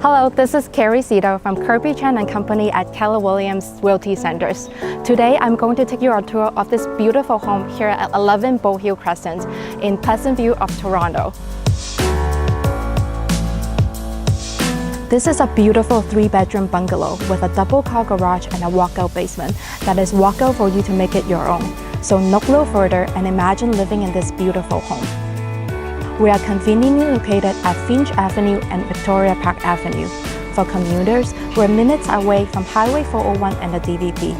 Hello, this is Carrie Cito from Kirby Chan and Company at Keller Williams Realty Centers. Today, I'm going to take you on a tour of this beautiful home here at 11 Bowhill Crescent in Pleasant View of Toronto. This is a beautiful 3-bedroom bungalow with a double-car garage and a walkout basement that is walkout for you to make it your own. So look no further and imagine living in this beautiful home. We are conveniently located at Finch Avenue and Victoria Park Avenue. For commuters, we're minutes away from Highway 401 and the DVP.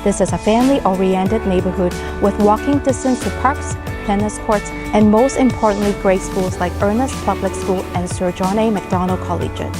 This is a family-oriented neighborhood with walking distance to parks, tennis courts, and most importantly, great schools like Ernest Public School and Sir John A. Macdonald Collegiate.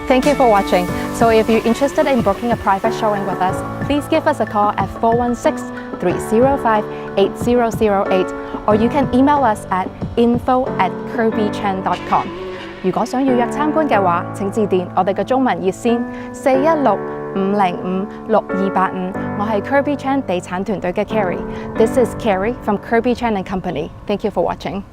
Thank you for watching. So if you're interested in booking a private showing with us, please give us a call at 416-305-8008 or you can email us at info@kirbychan.com。如果想要約參觀嘅話，請致電我哋嘅中文熱線416-505-6285。我係 Kirby Chan 地產團隊嘅 Carrie。This is Carrie from Kirby Chan and Company. Thank you for watching.